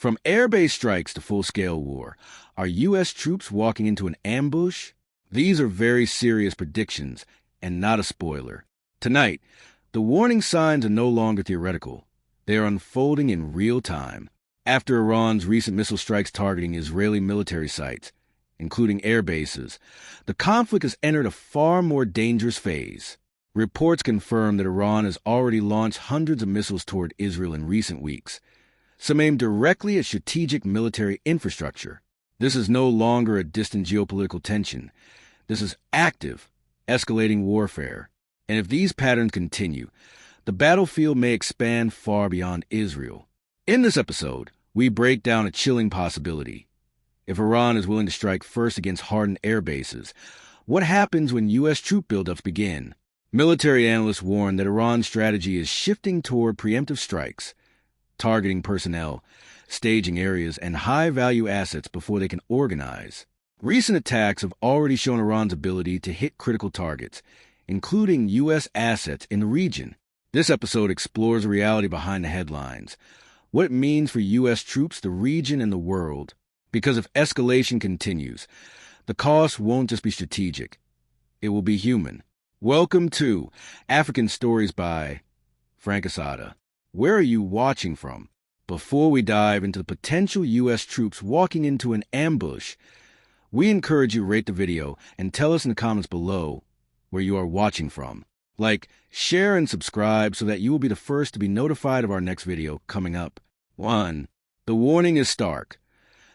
From airbase strikes to full-scale war, are U.S. troops walking into an ambush? These are very serious predictions, and not a spoiler. Tonight, the warning signs are no longer theoretical. They are unfolding in real time. After Iran's recent missile strikes targeting Israeli military sites, including air bases, the conflict has entered a far more dangerous phase. Reports confirm that Iran has already launched hundreds of missiles toward Israel in recent weeks, some aimed directly at strategic military infrastructure. This is no longer a distant geopolitical tension. This is active, escalating warfare. And if these patterns continue, the battlefield may expand far beyond Israel. In this episode, we break down a chilling possibility. If Iran is willing to strike first against hardened air bases, what happens when U.S. troop buildups begin? Military analysts warn that Iran's strategy is shifting toward preemptive strikes, targeting personnel, staging areas, and high-value assets before they can organize. Recent attacks have already shown Iran's ability to hit critical targets, including U.S. assets in the region. This episode explores the reality behind the headlines, what it means for U.S. troops, the region, and the world. Because if escalation continues, the cost won't just be strategic. It will be human. Welcome to African Stories by Frank Asada. Where are you watching from? Before we dive into the potential U.S. troops walking into an ambush, we encourage you to rate the video and tell us in the comments below where you are watching from. Like, share, and subscribe so that you will be the first to be notified of our next video coming up. 1. The warning is stark.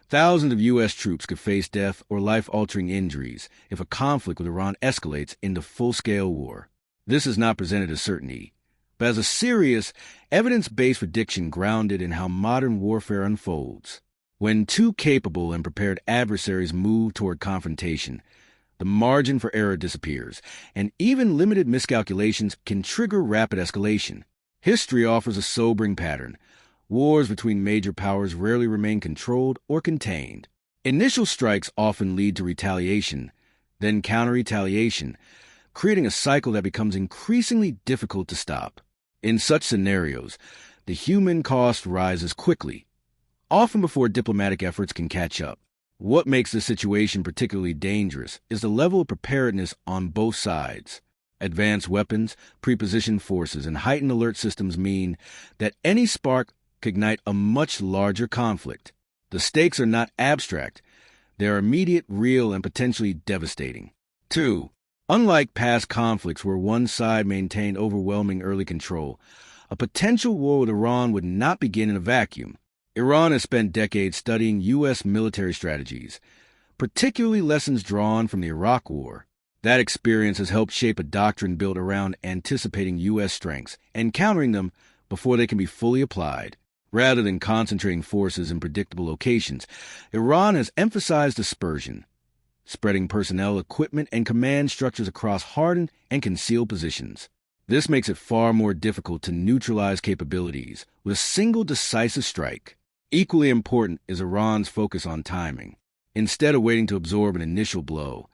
Thousands of U.S. troops could face death or life-altering injuries if a conflict with Iran escalates into full-scale war. This is not presented as certainty, but as a serious, evidence-based prediction grounded in how modern warfare unfolds. When two capable and prepared adversaries move toward confrontation, the margin for error disappears, and even limited miscalculations can trigger rapid escalation. History offers a sobering pattern. Wars between major powers rarely remain controlled or contained. Initial strikes often lead to retaliation, then counter-retaliation, creating a cycle that becomes increasingly difficult to stop. In such scenarios, the human cost rises quickly, often before diplomatic efforts can catch up. What makes this situation particularly dangerous is the level of preparedness on both sides. Advanced weapons, prepositioned forces, and heightened alert systems mean that any spark could ignite a much larger conflict. The stakes are not abstract. They are immediate, real, and potentially devastating. 2. Unlike past conflicts where one side maintained overwhelming early control, a potential war with Iran would not begin in a vacuum. Iran has spent decades studying U.S. military strategies, particularly lessons drawn from the Iraq War. That experience has helped shape a doctrine built around anticipating U.S. strengths and countering them before they can be fully applied. Rather than concentrating forces in predictable locations, Iran has emphasized dispersion, spreading personnel, equipment, and command structures across hardened and concealed positions. This makes it far more difficult to neutralize capabilities with a single decisive strike. Equally important is Iran's focus on timing. Instead of waiting to absorb an initial blow,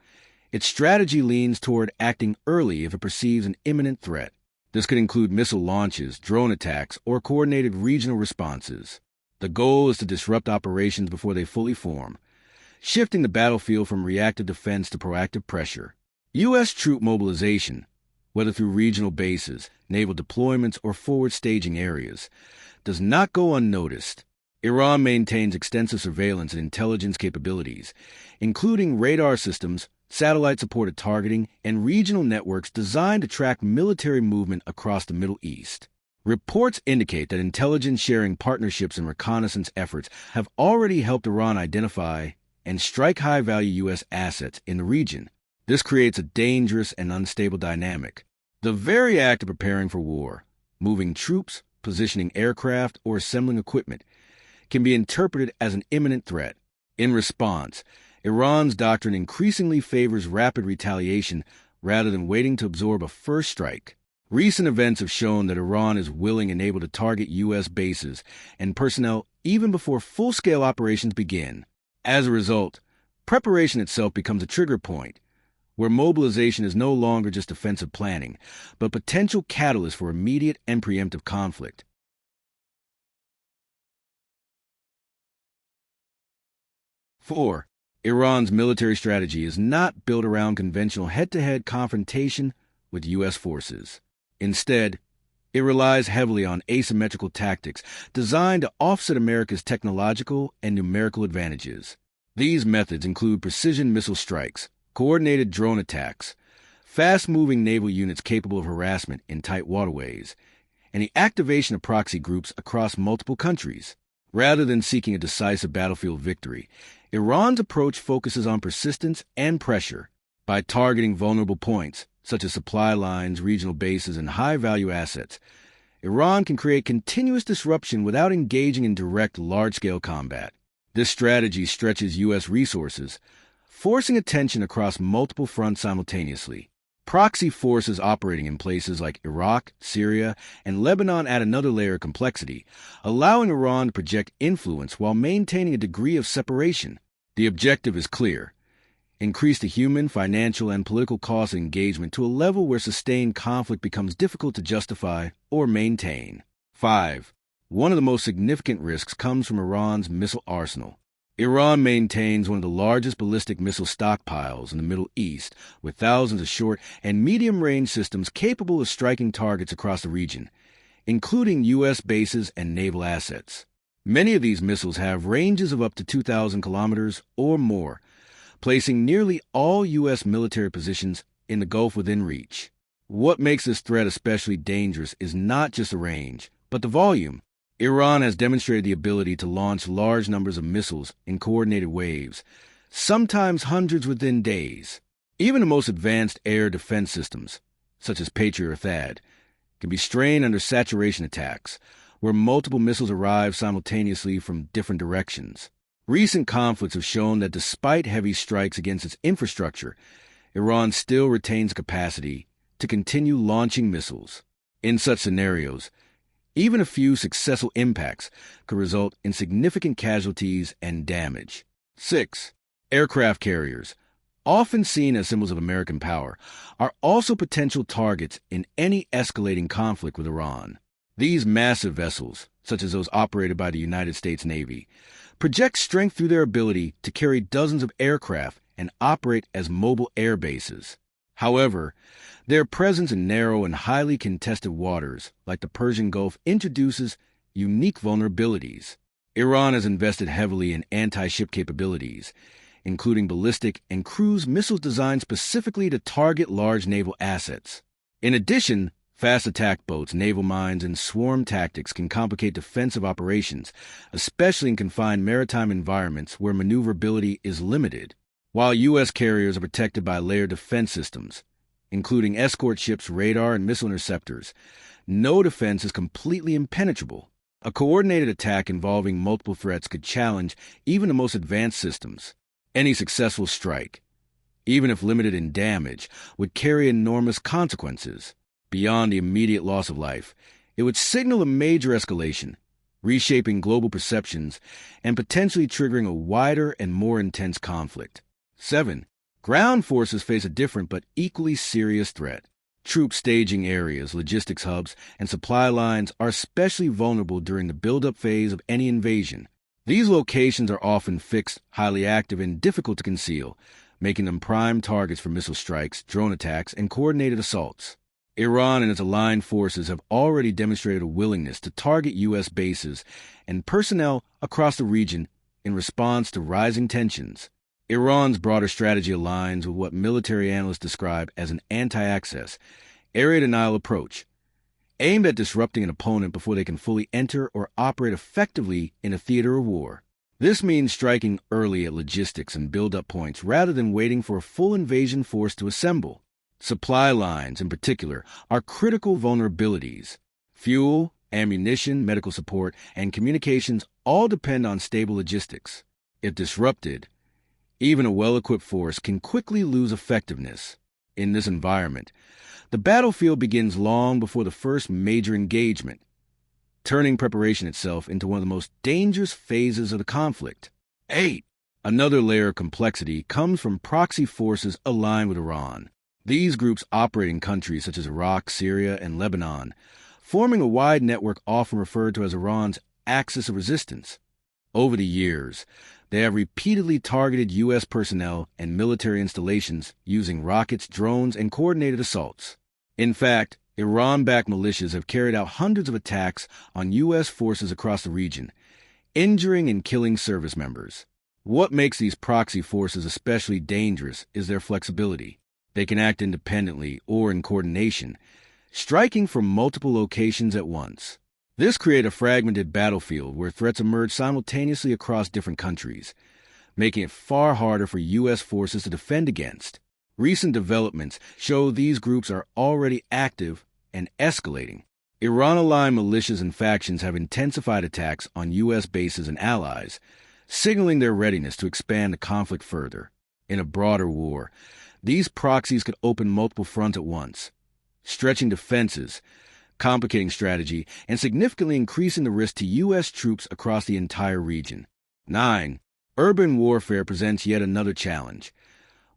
its strategy leans toward acting early if it perceives an imminent threat. This could include missile launches, drone attacks, or coordinated regional responses. The goal is to disrupt operations before they fully form, shifting the battlefield from reactive defense to proactive pressure. U.S. troop mobilization, whether through regional bases, naval deployments, or forward staging areas, does not go unnoticed. Iran maintains extensive surveillance and intelligence capabilities, including radar systems, satellite-supported targeting, and regional networks designed to track military movement across the Middle East. Reports indicate that intelligence-sharing partnerships and reconnaissance efforts have already helped Iran identify and strike high-value U.S. assets in the region. This creates a dangerous and unstable dynamic. The very act of preparing for war, moving troops, positioning aircraft, or assembling equipment, can be interpreted as an imminent threat. In response, Iran's doctrine increasingly favors rapid retaliation rather than waiting to absorb a first strike. Recent events have shown that Iran is willing and able to target U.S. bases and personnel even before full-scale operations begin. As a result, preparation itself becomes a trigger point, where mobilization is no longer just defensive planning, but potential catalyst for immediate and preemptive conflict. 4. Iran's military strategy is not built around conventional head-to-head confrontation with U.S. forces. Instead, it relies heavily on asymmetrical tactics designed to offset America's technological and numerical advantages. These methods include precision missile strikes, coordinated drone attacks, fast-moving naval units capable of harassment in tight waterways, and the activation of proxy groups across multiple countries. Rather than seeking a decisive battlefield victory, Iran's approach focuses on persistence and pressure. By targeting vulnerable points, such as supply lines, regional bases, and high-value assets, Iran can create continuous disruption without engaging in direct, large-scale combat. This strategy stretches U.S. resources, forcing attention across multiple fronts simultaneously. Proxy forces operating in places like Iraq, Syria, and Lebanon add another layer of complexity, allowing Iran to project influence while maintaining a degree of separation. The objective is clear: increase the human, financial, and political cost of engagement to a level where sustained conflict becomes difficult to justify or maintain. 5. One of the most significant risks comes from Iran's missile arsenal. Iran maintains one of the largest ballistic missile stockpiles in the Middle East, with thousands of short and medium-range systems capable of striking targets across the region, including U.S. bases and naval assets. Many of these missiles have ranges of up to 2,000 kilometers or more, placing nearly all U.S. military positions in the Gulf within reach. What makes this threat especially dangerous is not just the range, but the volume. Iran has demonstrated the ability to launch large numbers of missiles in coordinated waves, sometimes hundreds within days. Even the most advanced air defense systems, such as Patriot or THAAD, can be strained under saturation attacks, where multiple missiles arrive simultaneously from different directions. Recent conflicts have shown that despite heavy strikes against its infrastructure, Iran still retains capacity to continue launching missiles. In such scenarios, even a few successful impacts could result in significant casualties and damage. 6. Aircraft carriers, often seen as symbols of American power, are also potential targets in any escalating conflict with Iran. These massive vessels, such as those operated by the United States Navy, project strength through their ability to carry dozens of aircraft and operate as mobile air bases. However, their presence in narrow and highly contested waters, like the Persian Gulf, introduces unique vulnerabilities. Iran has invested heavily in anti-ship capabilities, including ballistic and cruise missiles designed specifically to target large naval assets. In addition, fast attack boats, naval mines, and swarm tactics can complicate defensive operations, especially in confined maritime environments where maneuverability is limited. While U.S. carriers are protected by layered defense systems, including escort ships, radar, and missile interceptors, no defense is completely impenetrable. A coordinated attack involving multiple threats could challenge even the most advanced systems. Any successful strike, even if limited in damage, would carry enormous consequences. Beyond the immediate loss of life, it would signal a major escalation, reshaping global perceptions and potentially triggering a wider and more intense conflict. 7. Ground forces face a different but equally serious threat. Troop staging areas, logistics hubs, and supply lines are especially vulnerable during the build-up phase of any invasion. These locations are often fixed, highly active, and difficult to conceal, making them prime targets for missile strikes, drone attacks, and coordinated assaults. Iran and its aligned forces have already demonstrated a willingness to target U.S. bases and personnel across the region in response to rising tensions. Iran's broader strategy aligns with what military analysts describe as an anti-access, area denial approach, aimed at disrupting an opponent before they can fully enter or operate effectively in a theater of war. This means striking early at logistics and build-up points rather than waiting for a full invasion force to assemble. Supply lines, in particular, are critical vulnerabilities. Fuel, ammunition, medical support, and communications all depend on stable logistics. If disrupted, even a well-equipped force can quickly lose effectiveness. In this environment, the battlefield begins long before the first major engagement, turning preparation itself into one of the most dangerous phases of the conflict. 8. Another layer of complexity comes from proxy forces aligned with Iran. These groups operate in countries such as Iraq, Syria, and Lebanon, forming a wide network often referred to as Iran's axis of resistance. Over the years, they have repeatedly targeted U.S. personnel and military installations using rockets, drones, and coordinated assaults. In fact, Iran-backed militias have carried out hundreds of attacks on U.S. forces across the region, injuring and killing service members. What makes these proxy forces especially dangerous is their flexibility. They can act independently or in coordination, striking from multiple locations at once. This creates a fragmented battlefield where threats emerge simultaneously across different countries, making it far harder for U.S. forces to defend against. Recent developments show these groups are already active and escalating. Iran-aligned militias and factions have intensified attacks on U.S. bases and allies, signaling their readiness to expand the conflict further. In a broader war, these proxies could open multiple fronts at once, stretching defenses, complicating strategy, and significantly increasing the risk to U.S. troops across the entire region. 9. Urban warfare presents yet another challenge,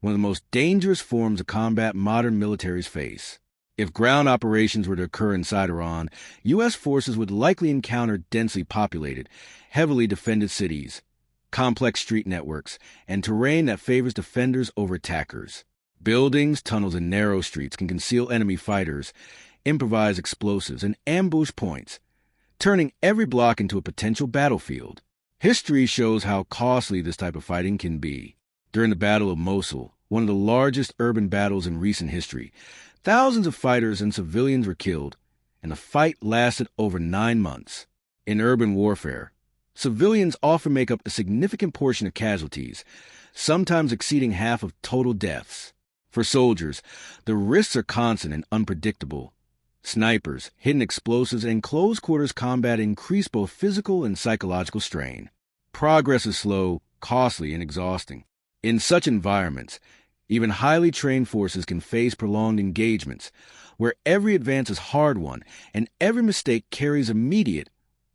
one of the most dangerous forms of combat modern militaries face. If ground operations were to occur inside Iran, U.S. forces would likely encounter densely populated, heavily defended cities, complex street networks, and terrain that favors defenders over attackers. Buildings, tunnels, and narrow streets can conceal enemy fighters, improvise explosives, and ambush points, turning every block into a potential battlefield. History shows how costly this type of fighting can be. During the Battle of Mosul, one of the largest urban battles in recent history, thousands of fighters and civilians were killed, and the fight lasted over 9 months. In urban warfare, civilians often make up a significant portion of casualties, sometimes exceeding half of total deaths. For soldiers, the risks are constant and unpredictable. Snipers, hidden explosives, and close-quarters combat increase both physical and psychological strain. Progress is slow, costly, and exhausting. In such environments, even highly trained forces can face prolonged engagements, where every advance is hard-won and every mistake carries immediate,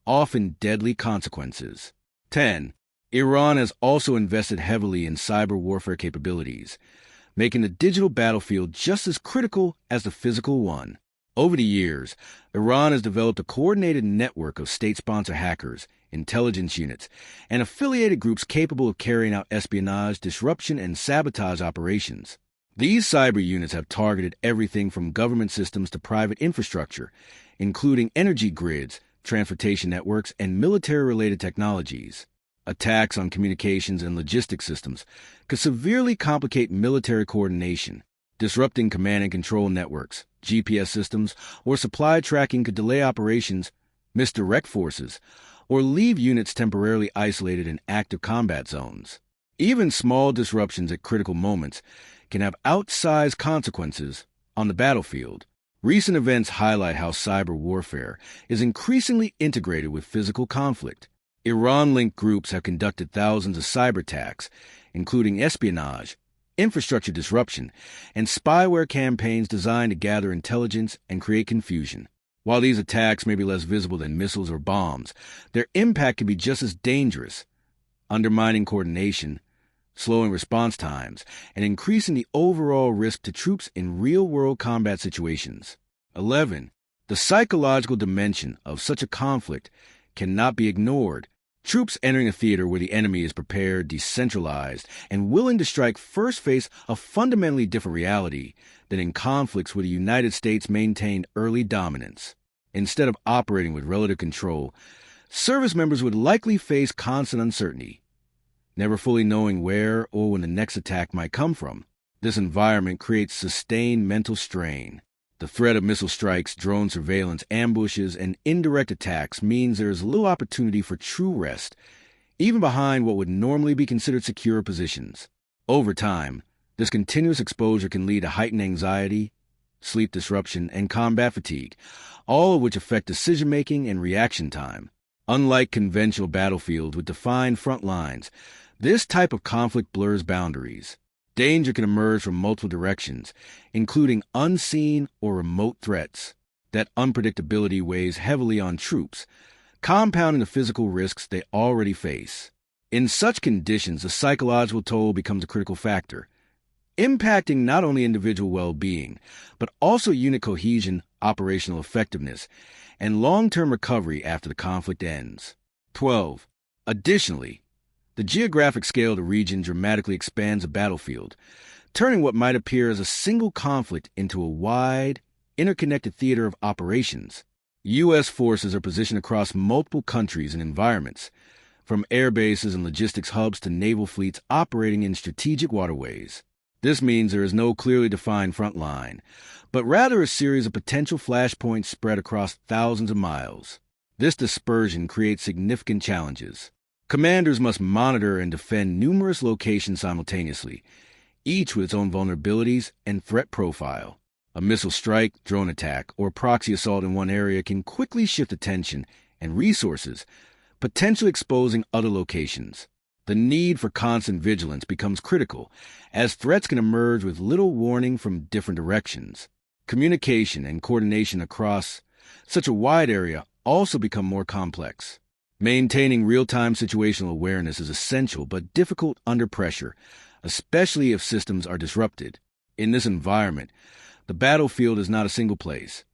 often deadly consequences. 10. Iran has also invested heavily in cyber warfare capabilities, making the digital battlefield just as critical as the physical one. Over the years, Iran has developed a coordinated network of state-sponsored hackers, intelligence units, and affiliated groups capable of carrying out espionage, disruption, and sabotage operations. These cyber units have targeted everything from government systems to private infrastructure, including energy grids, transportation networks, and military-related technologies. Attacks on communications and logistics systems could severely complicate military coordination. Disrupting command and control networks, GPS systems, or supply tracking could delay operations, misdirect forces, or leave units temporarily isolated in active combat zones. Even small disruptions at critical moments can have outsized consequences on the battlefield. Recent events highlight how cyber warfare is increasingly integrated with physical conflict. Iran-linked groups have conducted thousands of cyber attacks, including espionage, infrastructure disruption, and spyware campaigns designed to gather intelligence and create confusion. While these attacks may be less visible than missiles or bombs, their impact can be just as dangerous, undermining coordination, slowing response times, and increasing the overall risk to troops in real-world combat situations. 11. The psychological dimension of such a conflict cannot be ignored. Troops entering a theater where the enemy is prepared, decentralized, and willing to strike first face a fundamentally different reality than in conflicts where the United States maintained early dominance. Instead of operating with relative control, service members would likely face constant uncertainty, never fully knowing where or when the next attack might come from. This environment creates sustained mental strain. The threat of missile strikes, drone surveillance, ambushes, and indirect attacks means there is little opportunity for true rest, even behind what would normally be considered secure positions. Over time, this continuous exposure can lead to heightened anxiety, sleep disruption, and combat fatigue, all of which affect decision-making and reaction time. Unlike conventional battlefields with defined front lines, this type of conflict blurs boundaries. Danger can emerge from multiple directions, including unseen or remote threats. That unpredictability weighs heavily on troops, compounding the physical risks they already face. In such conditions, the psychological toll becomes a critical factor, impacting not only individual well-being, but also unit cohesion, operational effectiveness, and long-term recovery after the conflict ends. 12. Additionally, the geographic scale of the region dramatically expands a battlefield, turning what might appear as a single conflict into a wide, interconnected theater of operations. U.S. forces are positioned across multiple countries and environments, from airbases and logistics hubs to naval fleets operating in strategic waterways. This means there is no clearly defined front line, but rather a series of potential flashpoints spread across thousands of miles. This dispersion creates significant challenges. Commanders must monitor and defend numerous locations simultaneously, each with its own vulnerabilities and threat profile. A missile strike, drone attack, or proxy assault in one area can quickly shift attention and resources, potentially exposing other locations. The need for constant vigilance becomes critical, as threats can emerge with little warning from different directions. Communication and coordination across such a wide area also become more complex. Maintaining real-time situational awareness is essential but difficult under pressure, especially if systems are disrupted. In this environment, the battlefield is not a single place.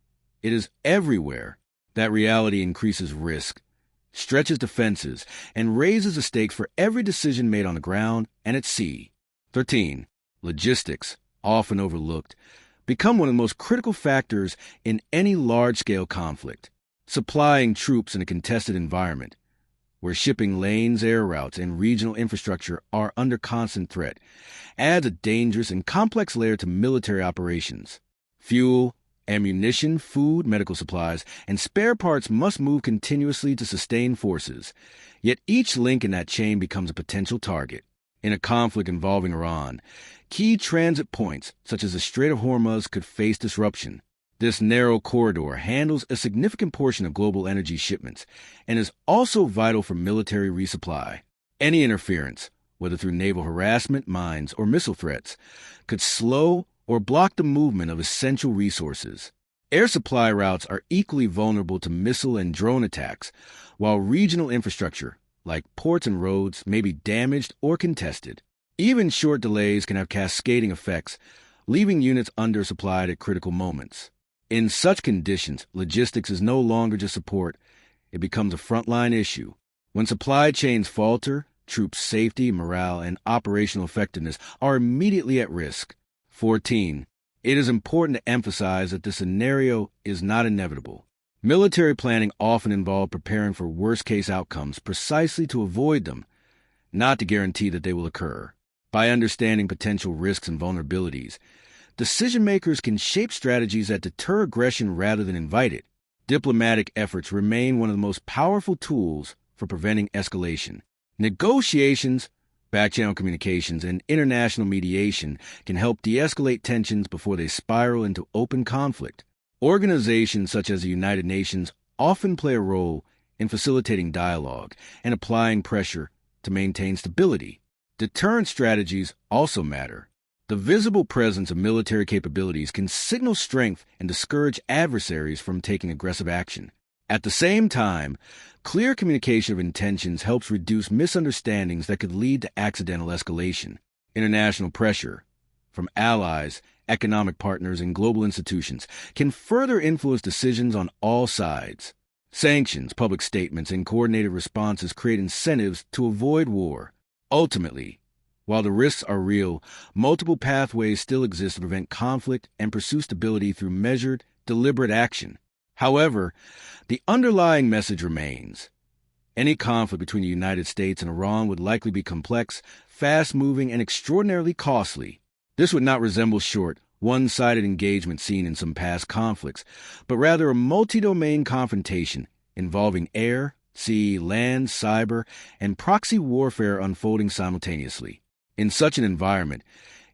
It is everywhere. That reality increases risk, stretches defenses, and raises the stakes for every decision made on the ground and at sea. 13. Logistics, often overlooked, become one of the most critical factors in any large-scale conflict. Supplying troops in a contested environment, where shipping lanes, air routes, and regional infrastructure are under constant threat, adds a dangerous and complex layer to military operations. Fuel, ammunition, food, medical supplies, and spare parts must move continuously to sustain forces, yet each link in that chain becomes a potential target. In a conflict involving Iran, key transit points, such as the Strait of Hormuz, could face disruption. This narrow corridor handles a significant portion of global energy shipments and is also vital for military resupply. Any interference, whether through naval harassment, mines, or missile threats, could slow or block the movement of essential resources. Air supply routes are equally vulnerable to missile and drone attacks, while regional infrastructure, like ports and roads, may be damaged or contested. Even short delays can have cascading effects, leaving units undersupplied at critical moments. In such conditions, logistics is no longer just support, it becomes a frontline issue. When supply chains falter, troops' safety, morale, and operational effectiveness are immediately at risk. 14. It is important to emphasize that the scenario is not inevitable. Military planning often involves preparing for worst-case outcomes precisely to avoid them, not to guarantee that they will occur. By understanding potential risks and vulnerabilities, decision-makers can shape strategies that deter aggression rather than invite it. Diplomatic efforts remain one of the most powerful tools for preventing escalation. Negotiations, back-channel communications, and international mediation can help de-escalate tensions before they spiral into open conflict. Organizations such as the United Nations often play a role in facilitating dialogue and applying pressure to maintain stability. Deterrent strategies also matter. The visible presence of military capabilities can signal strength and discourage adversaries from taking aggressive action. At the same time, clear communication of intentions helps reduce misunderstandings that could lead to accidental escalation. International pressure from allies, economic partners, and global institutions can further influence decisions on all sides. Sanctions, public statements, and coordinated responses create incentives to avoid war. Ultimately, while the risks are real, multiple pathways still exist to prevent conflict and pursue stability through measured, deliberate action. However, the underlying message remains. Any conflict between the United States and Iran would likely be complex, fast-moving, and extraordinarily costly. This would not resemble short, one-sided engagement seen in some past conflicts, but rather a multi-domain confrontation involving air, sea, land, cyber, and proxy warfare unfolding simultaneously. In such an environment,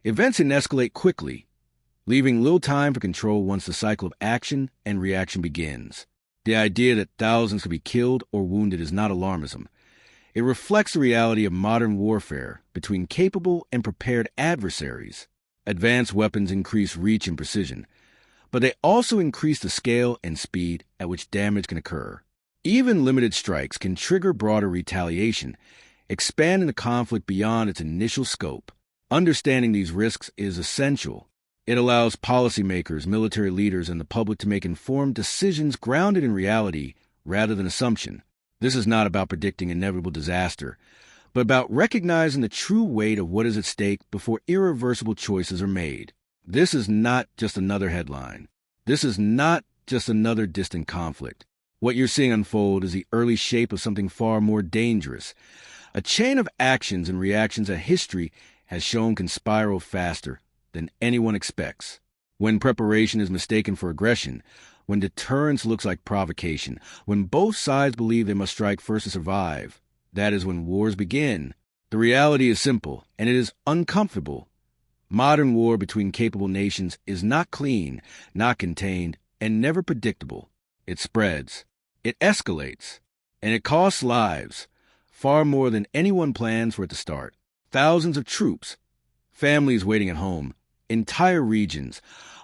events can escalate quickly, leaving little time for control once the cycle of action and reaction begins. The idea that thousands could be killed or wounded is not alarmism. It reflects the reality of modern warfare between capable and prepared adversaries. Advanced weapons increase reach and precision, but they also increase the scale and speed at which damage can occur. Even limited strikes can trigger broader retaliation, expanding the conflict beyond its initial scope. Understanding these risks is essential. It allows policymakers, military leaders, and the public to make informed decisions grounded in reality rather than assumption. This is not about predicting inevitable disaster, but about recognizing the true weight of what is at stake before irreversible choices are made. This is not just another headline. This is not just another distant conflict. What you're seeing unfold is the early shape of something far more dangerous, a chain of actions and reactions that history has shown can spiral faster than anyone expects. When preparation is mistaken for aggression, when deterrence looks like provocation, when both sides believe they must strike first to survive, that is when wars begin. The reality is simple, and it is uncomfortable. Modern war between capable nations is not clean, not contained, and never predictable. It spreads, it escalates, and it costs lives, far more than anyone plans for it to start. Thousands of troops, families waiting at home, entire regions,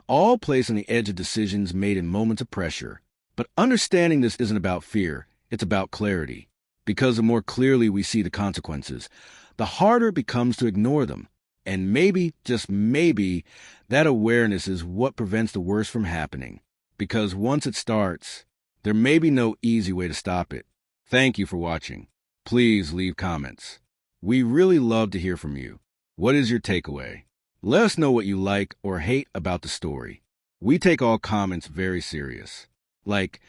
all placed on the edge of decisions made in moments of pressure. But understanding this isn't about fear, it's about clarity. Because the more clearly we see the consequences, the harder it becomes to ignore them. And maybe, just maybe, that awareness is what prevents the worst from happening. Because once it starts, there may be no easy way to stop it. Thank you for watching. Please leave comments. We really love to hear from you. What is your takeaway? Let us know what you like or hate about the story. We take all comments very serious. Like,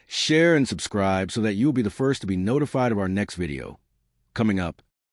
share and subscribe so that you'll be the first to be notified of our next video. Coming up,